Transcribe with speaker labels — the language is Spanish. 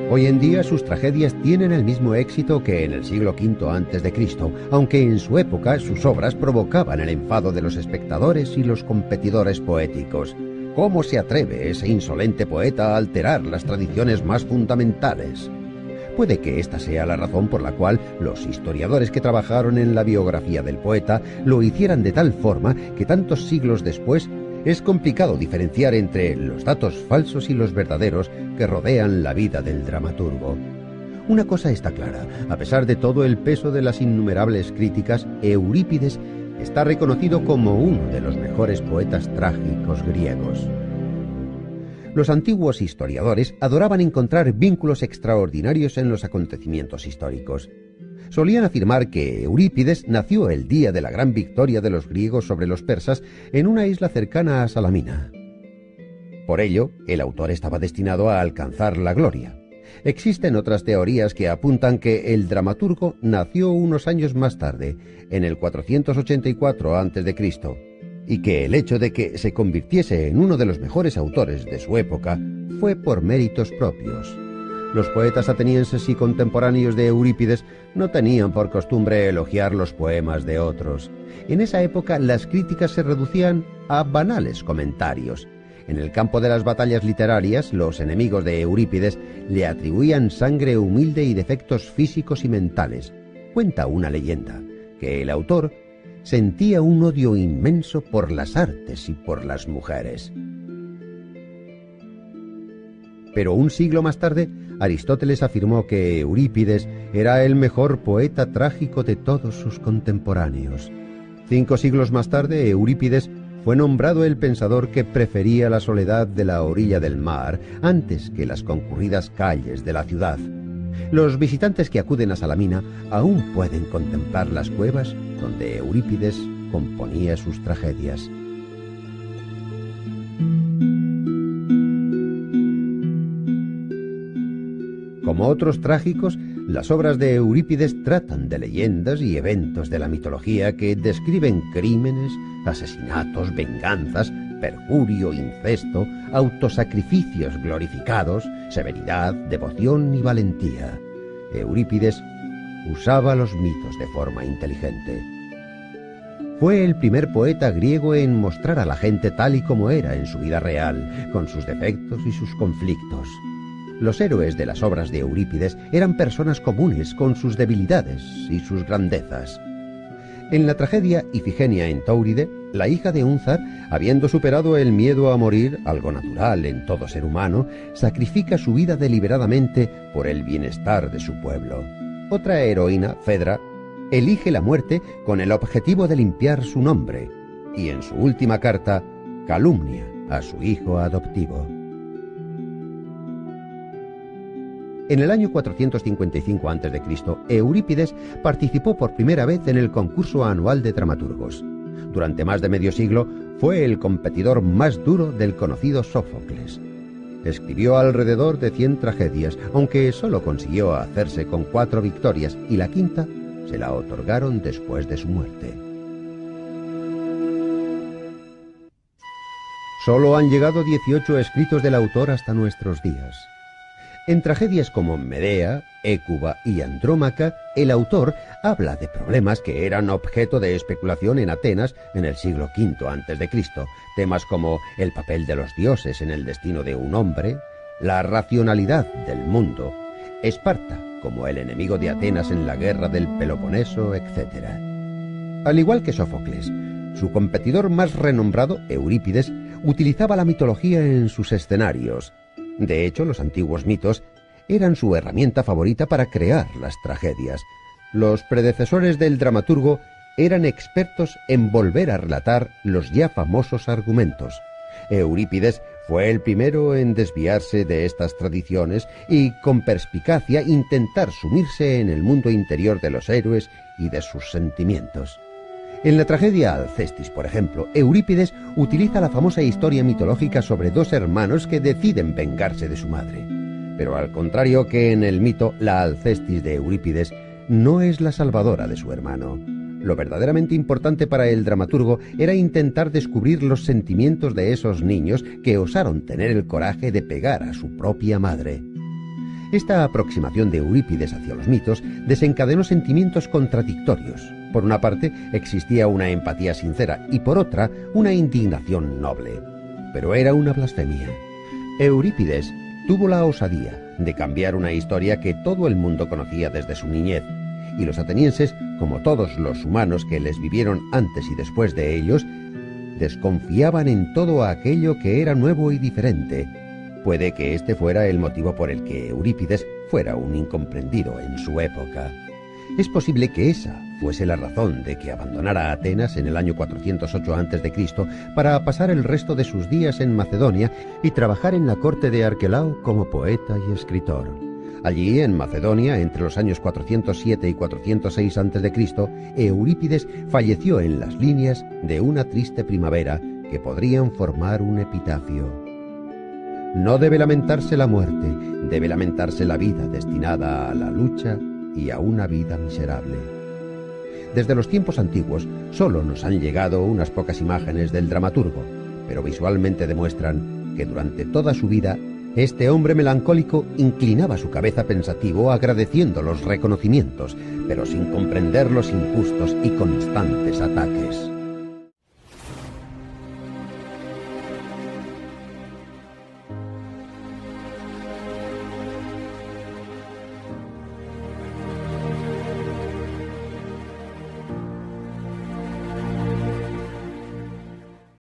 Speaker 1: Hoy en día sus tragedias tienen el mismo éxito que en el siglo V a.C., aunque en su época sus obras provocaban el enfado de los espectadores y los competidores poéticos. ¿Cómo se atreve ese insolente poeta a alterar las tradiciones más fundamentales? Puede que esta sea la razón por la cual los historiadores que trabajaron en la biografía del poeta lo hicieran de tal forma que tantos siglos después es complicado diferenciar entre los datos falsos y los verdaderos que rodean la vida del dramaturgo. Una cosa está clara: a pesar de todo el peso de las innumerables críticas, Eurípides está reconocido como uno de los mejores poetas trágicos griegos. Los antiguos historiadores adoraban encontrar vínculos extraordinarios en los acontecimientos históricos. Solían afirmar que Eurípides nació el día de la gran victoria de los griegos sobre los persas en una isla cercana a Salamina. Por ello, el autor estaba destinado a alcanzar la gloria. Existen otras teorías que apuntan que el dramaturgo nació unos años más tarde, en el 484 a.C., y que el hecho de que se convirtiese en uno de los mejores autores de su época fue por méritos propios. Los poetas atenienses y contemporáneos de Eurípides no tenían por costumbre elogiar los poemas de otros. En esa época las críticas se reducían a banales comentarios. En el campo de las batallas literarias, los enemigos de Eurípides le atribuían sangre humilde y defectos físicos y mentales. Cuenta una leyenda que el autor sentía un odio inmenso por las artes y por las mujeres. Pero un siglo más tarde, Aristóteles afirmó que Eurípides era el mejor poeta trágico de todos sus contemporáneos. 5 siglos más tarde, Eurípides fue nombrado el pensador que prefería la soledad de la orilla del mar antes que las concurridas calles de la ciudad. Los visitantes que acuden a Salamina aún pueden contemplar las cuevas donde Eurípides componía sus tragedias. Como otros trágicos, las obras de Eurípides tratan de leyendas y eventos de la mitología que describen crímenes, asesinatos, venganzas, perjurio, incesto, autosacrificios glorificados, severidad, devoción y valentía. Eurípides usaba los mitos de forma inteligente. Fue el primer poeta griego en mostrar a la gente tal y como era en su vida real, con sus defectos y sus conflictos. Los héroes de las obras de Eurípides eran personas comunes con sus debilidades y sus grandezas. En la tragedia Ifigenia en Táuride, la hija de un zar, habiendo superado el miedo a morir, algo natural en todo ser humano, sacrifica su vida deliberadamente por el bienestar de su pueblo. Otra heroína, Fedra, elige la muerte con el objetivo de limpiar su nombre, y en su última carta calumnia a su hijo adoptivo. En el año 455 a.C., Eurípides participó por primera vez en el concurso anual de dramaturgos. Durante más de medio siglo fue el competidor más duro del conocido Sófocles. Escribió alrededor de 100 tragedias, aunque solo consiguió hacerse con 4 victorias y la quinta se la otorgaron después de su muerte. Solo han llegado 18 escritos del autor hasta nuestros días. En tragedias como Medea, Hécuba y Andrómaca, el autor habla de problemas que eran objeto de especulación en Atenas en el siglo V a.C., temas como el papel de los dioses en el destino de un hombre, la racionalidad del mundo, Esparta como el enemigo de Atenas en la guerra del Peloponeso, etc. Al igual que Sófocles, su competidor más renombrado, Eurípides, utilizaba la mitología en sus escenarios. De hecho, los antiguos mitos eran su herramienta favorita para crear las tragedias. Los predecesores del dramaturgo eran expertos en volver a relatar los ya famosos argumentos. Eurípides fue el primero en desviarse de estas tradiciones y, con perspicacia, intentar sumirse en el mundo interior de los héroes y de sus sentimientos. En la tragedia Alcestis, por ejemplo, Eurípides utiliza la famosa historia mitológica sobre 2 hermanos que deciden vengarse de su madre. Pero al contrario que en el mito, la Alcestis de Eurípides no es la salvadora de su hermano. Lo verdaderamente importante para el dramaturgo era intentar descubrir los sentimientos de esos niños que osaron tener el coraje de pegar a su propia madre. Esta aproximación de Eurípides hacia los mitos desencadenó sentimientos contradictorios. Por una parte, existía una empatía sincera y por otra, una indignación noble. Pero era una blasfemia. Eurípides tuvo la osadía de cambiar una historia que todo el mundo conocía desde su niñez, y los atenienses, como todos los humanos que les vivieron antes y después de ellos, desconfiaban en todo aquello que era nuevo y diferente. Puede que este fuera el motivo por el que Eurípides fuera un incomprendido en su época. Es posible que esa fuese la razón de que abandonara Atenas en el año 408 a.C. para pasar el resto de sus días en Macedonia y trabajar en la corte de Arquelao como poeta y escritor. Allí, en Macedonia, entre los años 407 y 406 a.C., Eurípides falleció en las líneas de una triste primavera que podrían formar un epitafio. No debe lamentarse la muerte, debe lamentarse la vida destinada a la lucha y a una vida miserable. Desde los tiempos antiguos solo nos han llegado unas pocas imágenes del dramaturgo, pero visualmente demuestran que durante toda su vida este hombre melancólico inclinaba su cabeza pensativo agradeciendo los reconocimientos, pero sin comprender los injustos y constantes ataques.